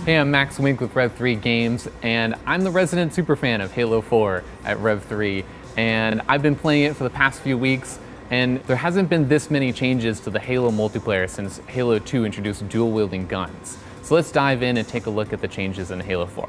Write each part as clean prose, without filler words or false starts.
Hey, I'm Max Wink with Rev3 Games, and I'm the resident superfan of Halo 4 at Rev3, and I've been playing it for the past few weeks, and there hasn't been this many changes to the Halo multiplayer since Halo 2 introduced dual-wielding guns. So let's dive in and take a look at the changes in Halo 4.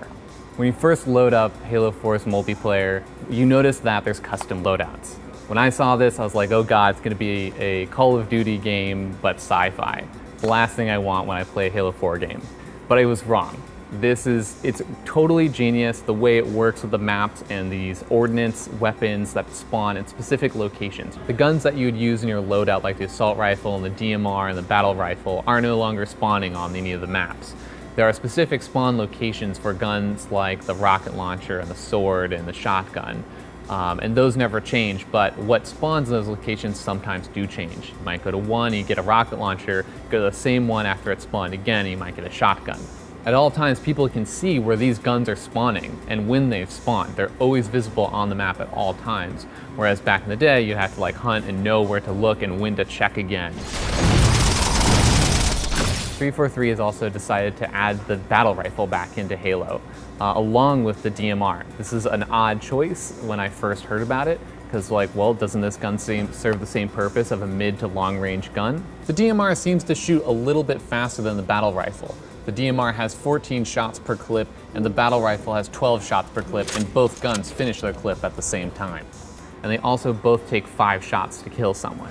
When you first load up Halo 4's multiplayer, you notice that there's custom loadouts. When I saw this, I was like, oh god, it's gonna be a Call of Duty game, but sci-fi. The last thing I want when I play a Halo 4 game. But I was wrong. It's totally genius the way it works with the maps and these ordnance weapons that spawn in specific locations. The guns that you would use in your loadout, like the assault rifle and the DMR and the battle rifle, are no longer spawning on any of the maps. There are specific spawn locations for guns like the rocket launcher and the sword and the shotgun. And those never change, but what spawns in those locations sometimes do change. You might go to one, you get a rocket launcher, go to the same one after it's spawned again, and you might get a shotgun. At all times, people can see where these guns are spawning and when they've spawned. They're always visible on the map at all times, whereas back in the day, you'd have to hunt and know where to look and when to check again. 343 has also decided to add the battle rifle back into Halo, along with the DMR. This is an odd choice when I first heard about it, because well, doesn't this gun serve the same purpose of a mid to long range gun? The DMR seems to shoot a little bit faster than the battle rifle. The DMR has 14 shots per clip, and the battle rifle has 12 shots per clip, and both guns finish their clip at the same time. And they also both take 5 shots to kill someone.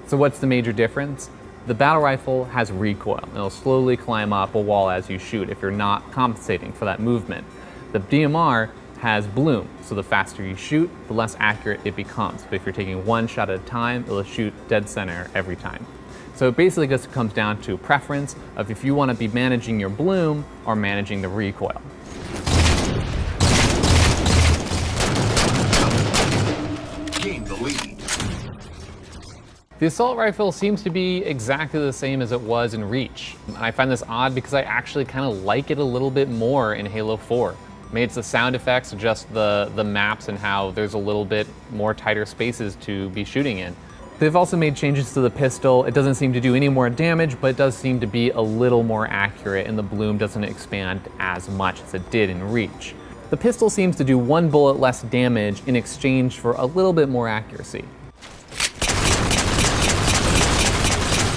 So what's the major difference? The battle rifle has recoil. It'll slowly climb up a wall as you shoot if you're not compensating for that movement. The DMR has bloom, so the faster you shoot, the less accurate it becomes. But if you're taking one shot at a time, it'll shoot dead center every time. So it basically just comes down to preference of if you want to be managing your bloom or managing the recoil. Gain the lead. The assault rifle seems to be exactly the same as it was in Reach. I find this odd because I actually kind of like it a little bit more in Halo 4. Maybe it's the sound effects, just the maps and how there's a little bit more tighter spaces to be shooting in. They've also made changes to the pistol. It doesn't seem to do any more damage, but it does seem to be a little more accurate, and the bloom doesn't expand as much as it did in Reach. The pistol seems to do 1 bullet less damage in exchange for a little bit more accuracy.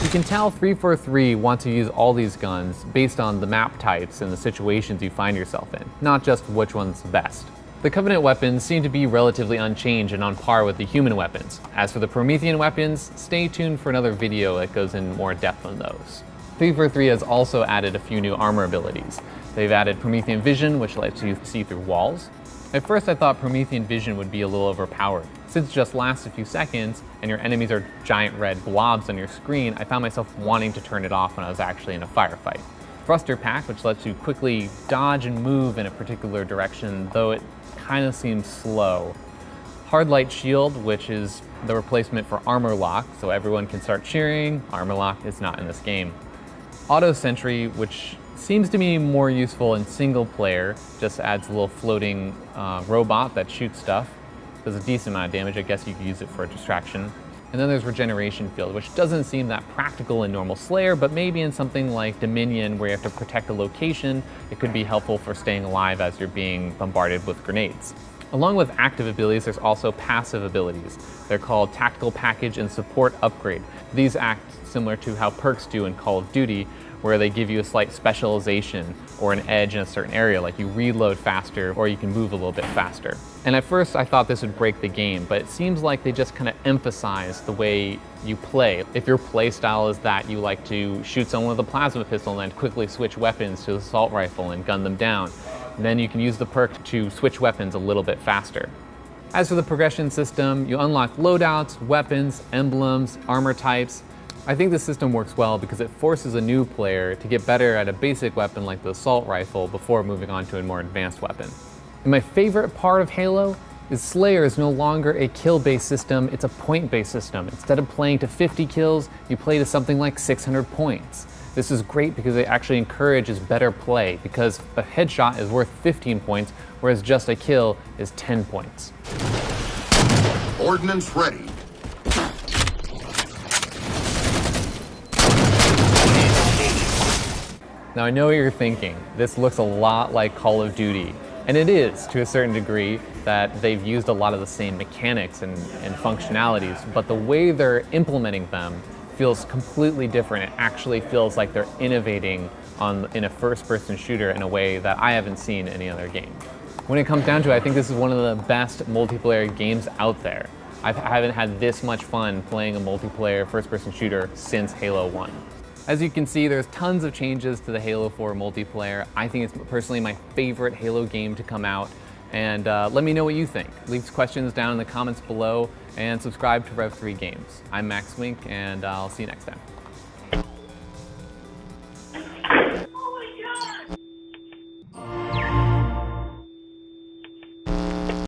You can tell 343 wants to use all these guns based on the map types and the situations you find yourself in, not just which one's the best. The Covenant weapons seem to be relatively unchanged and on par with the human weapons. As for the Promethean weapons, stay tuned for another video that goes in more depth on those. 343 has also added a few new armor abilities. They've added Promethean Vision, which lets you see through walls. At first I thought Promethean Vision would be a little overpowered. Since it just lasts a few seconds and your enemies are giant red blobs on your screen, I found myself wanting to turn it off when I was actually in a firefight. Thruster Pack, which lets you quickly dodge and move in a particular direction, though it kind of seems slow. Hard Light Shield, which is the replacement for Armor Lock, so everyone can start cheering. Armor Lock is not in this game. Auto Sentry, which seems to be more useful in single player, just adds a little floating robot that shoots stuff. Does a decent amount of damage. I guess you could use it for a distraction. And then there's Regeneration Field, which doesn't seem that practical in normal Slayer, but maybe in something like Dominion, where you have to protect a location, it could be helpful for staying alive as you're being bombarded with grenades. Along with active abilities, there's also passive abilities. They're called Tactical Package and Support Upgrade. These act similar to how perks do in Call of Duty, where they give you a slight specialization or an edge in a certain area, like you reload faster or you can move a little bit faster. And at first I thought this would break the game, but it seems like they just kind of emphasize the way you play. If your play style is that you like to shoot someone with a plasma pistol and then quickly switch weapons to the assault rifle and gun them down, then you can use the perk to switch weapons a little bit faster. As for the progression system, you unlock loadouts, weapons, emblems, armor types. I think this system works well because it forces a new player to get better at a basic weapon like the assault rifle before moving on to a more advanced weapon. And my favorite part of Halo is Slayer is no longer a kill-based system, it's a point-based system. Instead of playing to 50 kills, you play to something like 600 points. This is great because it actually encourages better play, because a headshot is worth 15 points, whereas just a kill is 10 points. Ordnance ready. Now I know what you're thinking. This looks a lot like Call of Duty. And it is, to a certain degree, that they've used a lot of the same mechanics and functionalities, but the way they're implementing them feels completely different. It actually feels like they're innovating in a first-person shooter in a way that I haven't seen any other game. When it comes down to it, I think this is one of the best multiplayer games out there. I haven't had this much fun playing a multiplayer first-person shooter since Halo 1. As you can see, there's tons of changes to the Halo 4 multiplayer. I think it's personally my favorite Halo game to come out. And let me know what you think. Leave questions down in the comments below and subscribe to Rev3 Games. I'm Max Wink, and I'll see you next time.